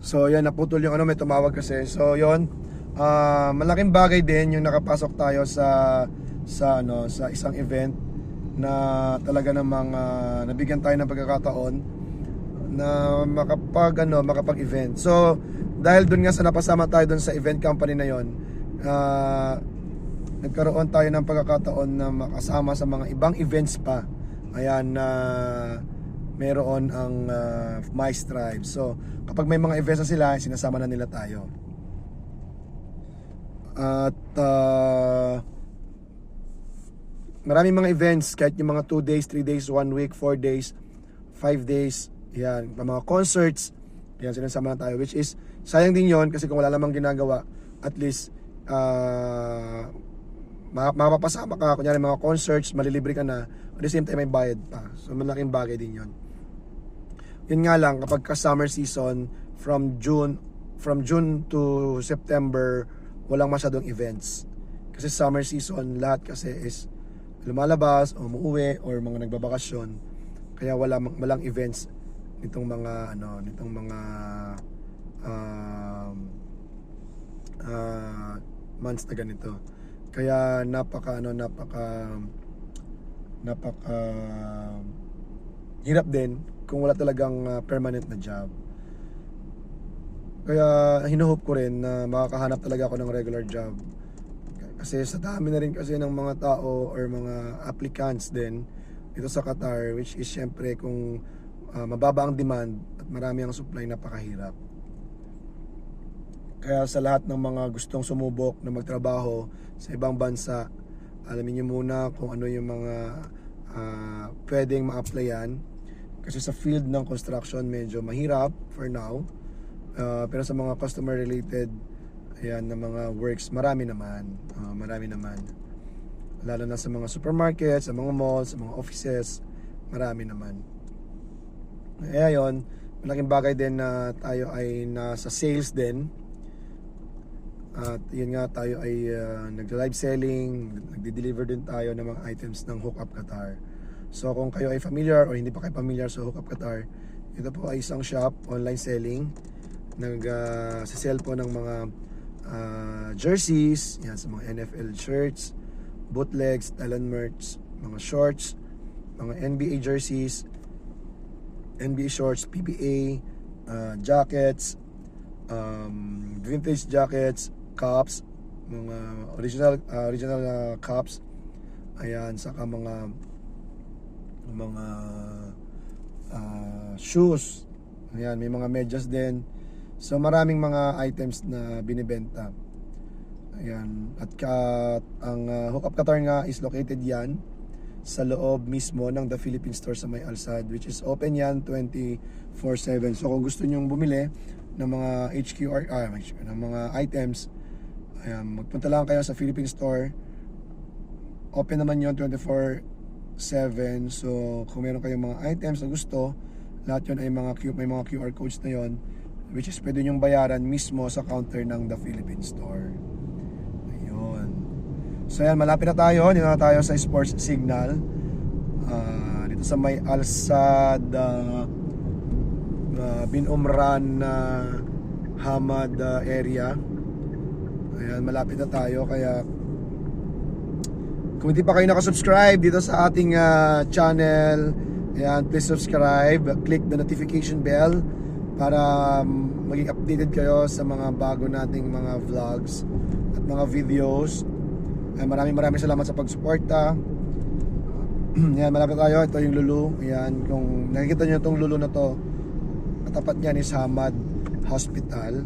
So yan, naputol yung may tumawag kasi. So yon, malaking bagay din yung nakapasok tayo sa isang event na talaga namang nabigyan tayo ng pagkakataon na makapag-event. So dahil doon nga sa napasama tayo doon sa event company na yon, nagkaroon tayo ng pagkakataon na makasama sa mga ibang events pa. Ayan na meron ang Mice Tribe. So kapag may mga events na sila, sinasama na nila tayo. At maraming mga events, kahit yung mga 2 days, 3 days, 1 week, 4 days, 5 days, yan, mga concerts, yan, sinasama na tayo, which is, sayang din yon kasi kung wala namang ginagawa, at least, mapapasama ka, kunyari mga concerts, malilibre ka na, at the same time may bayad pa, so malaking bagay din yon. Yun nga lang, kapag ka summer season, from June to September, walang masyadong events, kasi summer season, lahat kasi is, lumalabas o umuwi or mga nagbabakasyon, kaya walang events nitong mga months na ganito. Kaya napaka hirap din kung wala talagang permanent na job. Kaya hinuhope ko rin na makakahanap talaga ako ng regular job. Kasi sa dami na rin kasi ng mga tao or mga applicants din dito sa Qatar, which is syempre kung mababa ang demand at marami ang supply, napakahirap. Kaya sa lahat ng mga gustong sumubok na magtrabaho sa ibang bansa, alamin nyo muna kung ano yung mga pwedeng ma-applyan. Kasi sa field ng construction medyo mahirap for now, pero sa mga customer related, ayan, na mga works, marami naman, lalo na sa mga supermarkets, sa mga malls, sa mga offices, marami naman. Kaya yun, malaking bagay din na tayo ay nasa sales din, at yun nga, tayo ay nag-live selling, nagde-deliver din tayo ng mga items ng Hookup Qatar. So kung kayo ay familiar o hindi pa kayo familiar sa Hookup Qatar, ito po ay isang shop, online selling, nag-sell po ng mga jerseys, yan, sa mga NFL shirts, bootlegs, talent merch, mga shorts, mga NBA jerseys, NBA shorts, PBA, jackets, vintage jackets, cups, mga original cups, ayan, saka mga shoes, ayan, may mga medyas din. So maraming mga items na binibenta. Ayan. At ang Hookup Qatar nga is located yan sa loob mismo ng The Philippine Store sa May Alsad, which is open yan 24/7. So kung gusto nyong bumili ng mga HQR, ng mga items, ayan, magpunta lang kayo sa Philippine Store. Open naman yon 24/7. So kung meron kayong mga items na gusto, lahat yun ay may mga QR codes na yon, which is pwede nyong bayaran mismo sa counter ng The Philippine Store. Ayun. So yan, malapit na tayo. Dito na tayo sa Sports Signal. Dito sa May Alsad, Bin Umran, Hamad area. Ayan, malapit na tayo. Kaya kung hindi pa kayo nakasubscribe dito sa ating channel, ayan, please subscribe. Click the notification bell para maging updated kayo sa mga bago nating mga vlogs at mga videos. Ay, maraming salamat sa pagsuporta. Yan, malapit tayo. Ito yung Lulu. Yan, kung nakikita nyo itong Lulu na to, katapat niyan is Hamad Hospital.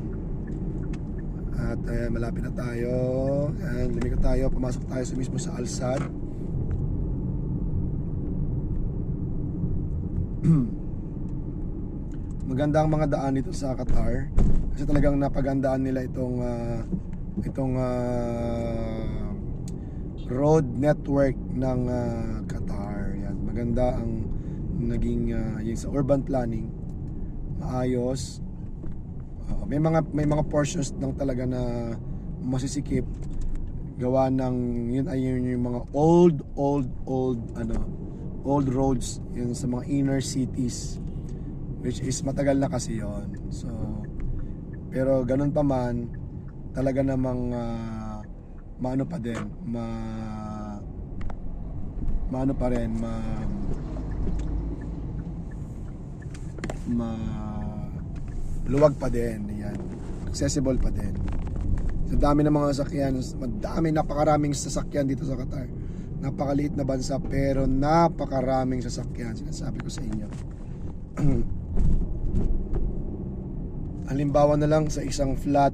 At ayan, malapit na tayo. Ayan, lumikot tayo. Pumasok tayo mismo sa Alsad. Maganda ang mga daan dito sa Qatar kasi talagang napagandaan nila itong road network ng Qatar. Yan, maganda ang naging yung sa urban planning, maayos. May mga portions lang talaga na masisikip gawa ng yun ay yung mga old roads yun sa mga inner cities, which is matagal na kasi yon. So Pero ganun pa man, talaga namang maano pa din, maano pa rin, luwag pa din, yan. Accessible pa din. Sa dami ng mga sasakyan, napakaraming sasakyan dito sa Qatar. Napakaliit na bansa pero napakaraming sasakyan, sinasabi ko sa inyo. Halimbawa na lang sa isang flat,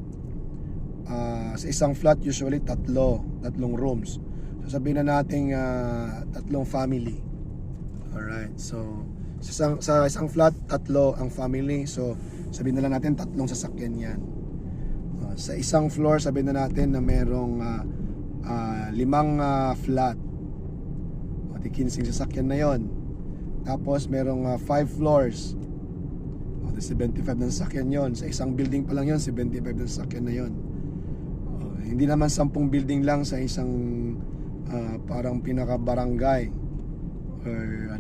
usually tatlong rooms. So sabihin na nating tatlong family. Alright, so sa isang flat, tatlo ang family. So sabihin na lang natin tatlong sasakyan yan. Sa isang floor, sabihin na natin na merong 5 flat. O di 15 sasakyan na yon. Tapos merong 5 floors. O di 75 na sasakyan yon. Sa isang building pa lang yon, 75 na sasakyan na yon. Hindi naman 10 building lang sa isang parang pinaka-barangay or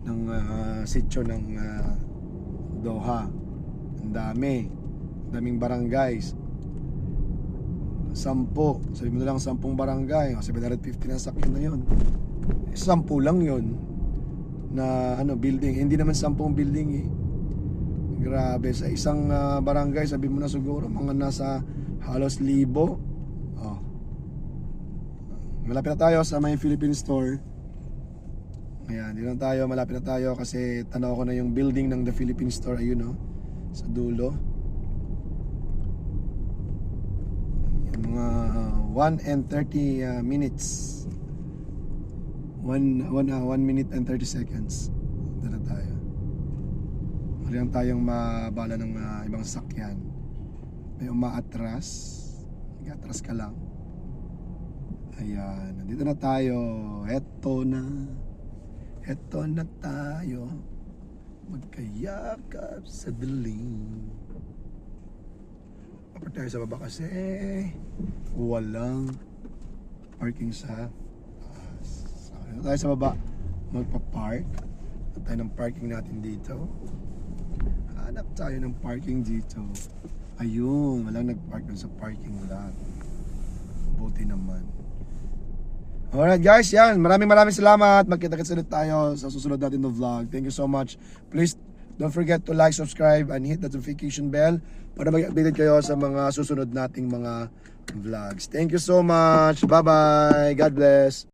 ng sitio ng Doha. Ang daming barangays. 10, sabi mo na lang 10 barangay, 750 na sakyan na yun. 10 lang yun na building, hindi naman 10 building eh. Grabe, sa isang barangay, sabi mo na siguro mga nasa halos 1,000. Malapit na tayo sa may Philippine Store. Ayan, dito na tayo, malapit na tayo kasi tanaw ko na yung building ng The Philippine Store, ayun sa dulo. Yung mga 1 and 30 minutes. 1 minute and 30 seconds. Dito na tayo. Wala lang tayong mabala ng ibang sasakyan. May umaatras. Atras ka lang. Ayan, nandito na tayo. Eto na tayo. Magkayakap sa dilim. Kapag tayo sa baba kasi walang parking sa taas. So, tayo sa baba magpa-park. Hanap tayo ng parking natin dito. Hanap tayo ng parking dito. Ayun, walang nag-park dun sa parking lot. Buti naman. Alright guys, yan. Maraming salamat. Magkita-kits ulit tayo sa susunod natin na vlog. Thank you so much. Please don't forget to like, subscribe, and hit the notification bell para mag-updated kayo sa mga susunod nating mga vlogs. Thank you so much. Bye-bye. God bless.